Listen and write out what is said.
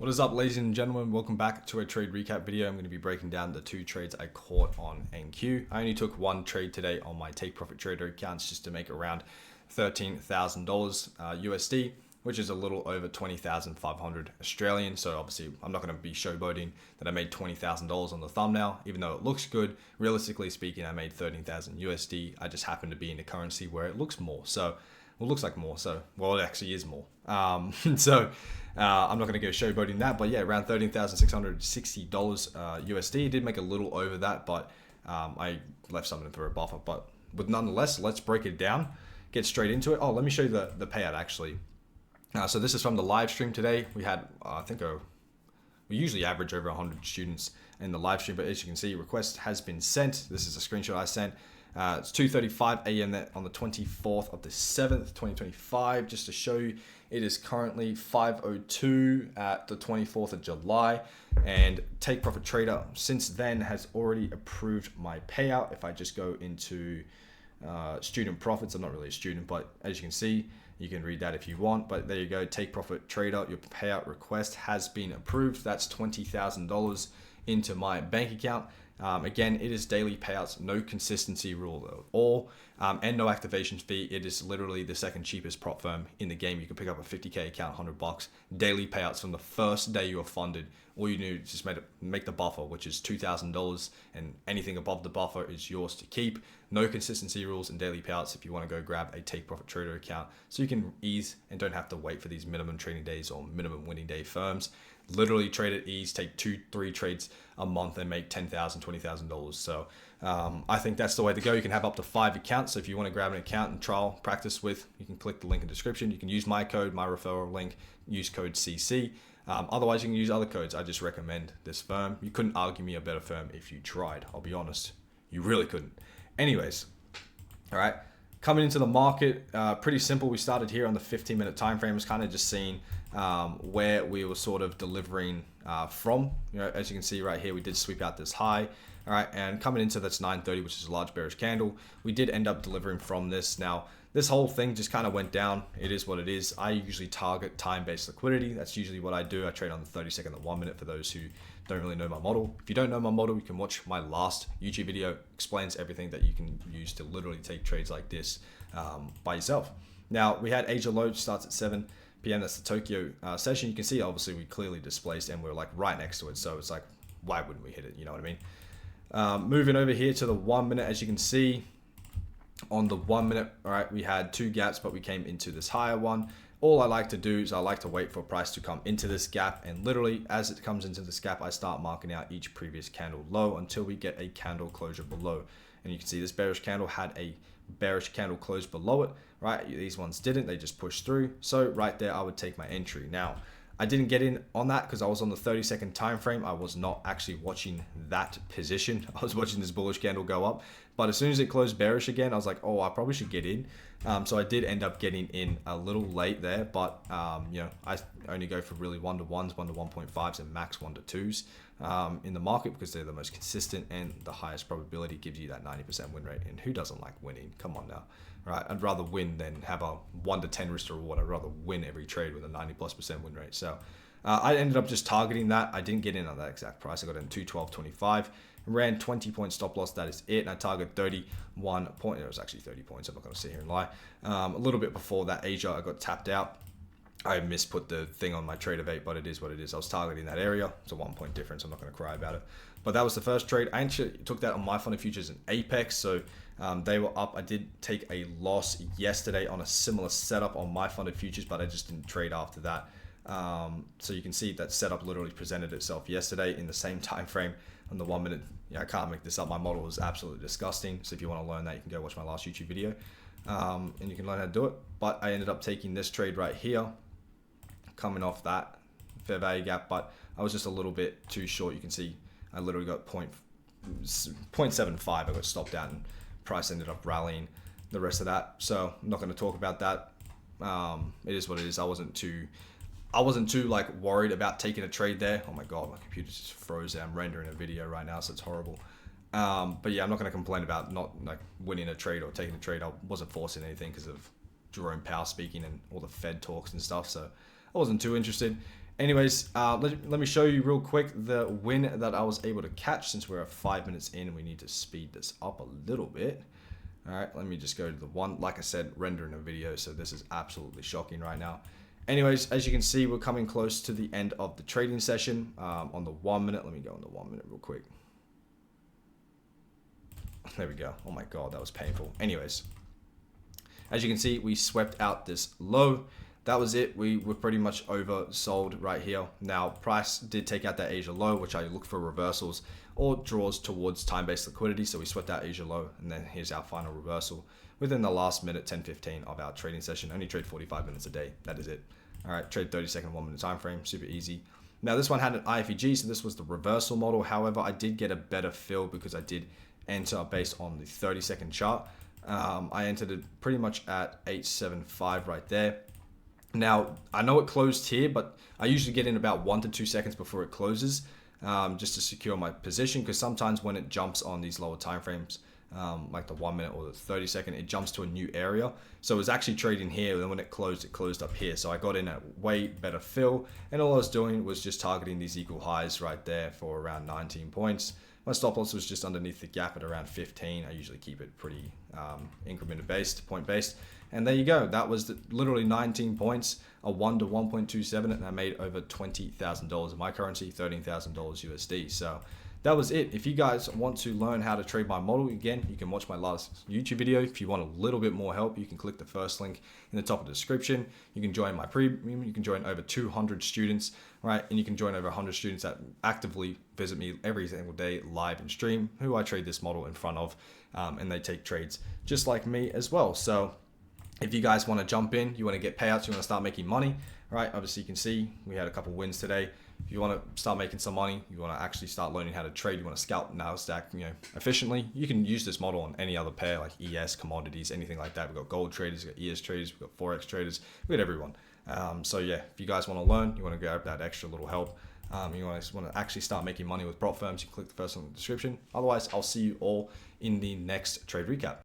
What is up, ladies and gentlemen? Welcome back to a trade recap video. I'm going to be breaking down the two trades I caught on NQ. I only took one trade today on my take profit trader accounts just to make around $13,000 USD, which is a little over 20,500 Australian. So obviously I'm not going to be showboating that I made $20,000 on the thumbnail, even though it looks good. Realistically speaking, I made 13,000 USD. I just happen to be in a currency where it looks more. So well, it looks like more. So, well, it actually is more. I'm not going to go showboating that, but yeah, around $13,660 USD. Did make a little over that, but I left something for a buffer. But nonetheless, let's break it down, get straight into it. Oh, let me show you the payout actually. So this is from the live stream today. We had, we usually average over 100 students in the live stream, but as you can see, request has been sent. This is a screenshot I sent. It's 2:35 a.m. on the 24th of the 7th, 2025. Just to show you, it is currently 5:02 at the 24th of July. And Take Profit Trader since then has already approved my payout. If I just go into student profits, I'm not really a student, but as you can see, you can read that if you want. But there you go, Take Profit Trader, your payout request has been approved. That's $20,000 into my bank account. Again, it is daily payouts, no consistency rule at all, and no activation fee. It is literally the second cheapest prop firm in the game. You can pick up a 50K account, $100, daily payouts from the first day you are funded. All you do is just make the buffer, which is $2,000, and anything above the buffer is yours to keep. No consistency rules and daily payouts if you want to go grab a Take Profit Trader account, so you can ease and don't have to wait for these minimum trading days or minimum winning day firms. Literally trade at ease, take 2-3 trades a month and make $10,000, $20,000. So I think that's the way to go. You can have up to 5 accounts. So if you want to grab an account and trial practice with, you can click the link in the description. You can use my code, my referral link, use code CC. Otherwise, you can use other codes. I just recommend this firm. You couldn't argue me a better firm if you tried. I'll be honest. You really couldn't. Anyways, all right. Coming into the market, pretty simple. We started here on the 15-minute time frame. It's kind of just seeing where we were sort of delivering from. You know, as you can see right here, we did sweep out this high. All right, and coming into that's 9:30, which is a large bearish candle. We did end up delivering from this. Now, this whole thing just kind of went down. It is what it is. I usually target time-based liquidity. That's usually what I do. I trade on the 30-second and 1 minute for those who don't really know my model. If you don't know my model, you can watch my last YouTube video. Explains everything that you can use to literally take trades like this by yourself. Now, we had Asia low, starts at 7 p.m. That's the Tokyo session. You can see, obviously, we clearly displaced and we're like right next to it. So it's like, why wouldn't we hit it? You know what I mean? Moving over here to the 1 minute, as you can see, on the 1 minute, all right, we had 2 gaps, but we came into this higher one. All I like to do is I like to wait for price to come into this gap, and literally as it comes into this gap, I start marking out each previous candle low until we get a candle closure below. And you can see this bearish candle had a bearish candle close below it, right? These ones didn't, they just pushed through. So right there, I would take my entry. Now, I didn't get in on that because I was on the 30-second time frame. I was not actually watching that position. I was watching this bullish candle go up. But as soon as it closed bearish again, I was like, oh, I probably should get in. So I did end up getting in a little late there, but you know, I only go for really 1-to-1s, 1-to-1.5s, and max 1-to-2s in the market because they're the most consistent and the highest probability gives you that 90% win rate. And who doesn't like winning? Come on now, right? I'd rather win than have a 1-to-10 risk to reward. I'd rather win every trade with a 90+% win rate. So I ended up just targeting that. I didn't get in on that exact price. I got in 212.25. Ran 20 point stop loss, that is it. And I target 31 point. It was actually 30 points. I'm not going to sit here and lie. A little bit before that Asia, I got tapped out. I misput the thing on my trade of 8, but it is what it is. I was targeting that area. It's a 1 point difference. I'm not going to cry about it. But that was the first trade. I actually took that on my funded futures in Apex. So they were up. I did take a loss yesterday on a similar setup on my funded futures, but I just didn't trade after that. So you can see that setup literally presented itself yesterday in the same time frame on the 1 minute. Yeah, I can't make this up. My model is absolutely disgusting. So if you want to learn that, you can go watch my last YouTube video and you can learn how to do it. But I ended up taking this trade right here, coming off that fair value gap, but I was just a little bit too short. You can see I literally got 0.75. I got stopped out and price ended up rallying the rest of that. So I'm not going to talk about that. It is what it is. I wasn't too like worried about taking a trade there. Oh my God, my computer just froze. I'm rendering a video right now, so it's horrible. But yeah, I'm not going to complain about not like winning a trade or taking a trade. I wasn't forcing anything because of Jerome Powell speaking and all the Fed talks and stuff. So I wasn't too interested. Anyways, let me show you real quick the win that I was able to catch. Since we're 5 minutes in, we need to speed this up a little bit. All right, let me just go to the one, like I said, rendering a video. So this is absolutely shocking right now. Anyways, as you can see, we're coming close to the end of the trading session on the 1 minute. Let me go on the 1 minute real quick. There we go. Oh my God, that was painful. Anyways, as you can see, we swept out this low. That was it. We were pretty much oversold right here. Now, price did take out that Asia low, which I look for reversals or draws towards time-based liquidity. So we swept out Asia low, and then here's our final reversal within the last minute, 10:15 of our trading session. Only trade 45 minutes a day. That is it. All right, trade 30-second, 1 minute time frame. Super easy. Now, this one had an IFVG, so this was the reversal model. However, I did get a better fill because I did enter based on the 30-second chart. I entered it pretty much at 875 right there. Now, I know it closed here, but I usually get in about 1 to 2 seconds before it closes, just to secure my position, because sometimes when it jumps on these lower time frames, like the 1 minute or the 30-second, it jumps to a new area. So it was actually trading here, and then when it closed up here. So I got in at way better fill, and all I was doing was just targeting these equal highs right there for around 19 points. My stop loss was just underneath the gap at around 15. I usually keep it pretty increment based, point based. And there you go. That was literally 19 points, a 1 to 1.27, and I made over $20,000 in my currency, $13,000 USD. So that was it. If you guys want to learn how to trade my model, again, you can watch my last YouTube video. If you want a little bit more help, you can click the first link in the top of the description. You can join my premium. You can join over 200 students, right? And you can join over 100 students that actively visit me every single day live and stream, who I trade this model in front of, and they take trades just like me as well. So if you guys want to jump in, you want to get payouts, you want to start making money, right? Obviously, you can see we had a couple wins today. If you want to start making some money, you want to actually start learning how to trade, you want to scalp NASDAQ, efficiently, you can use this model on any other pair like ES, commodities, anything like that. We've got gold traders, we've got ES traders, we've got forex traders, we've got everyone. So yeah, if you guys want to learn, you want to grab that extra little help, you want to actually start making money with prop firms, you can click the first link in the description. Otherwise, I'll see you all in the next trade recap.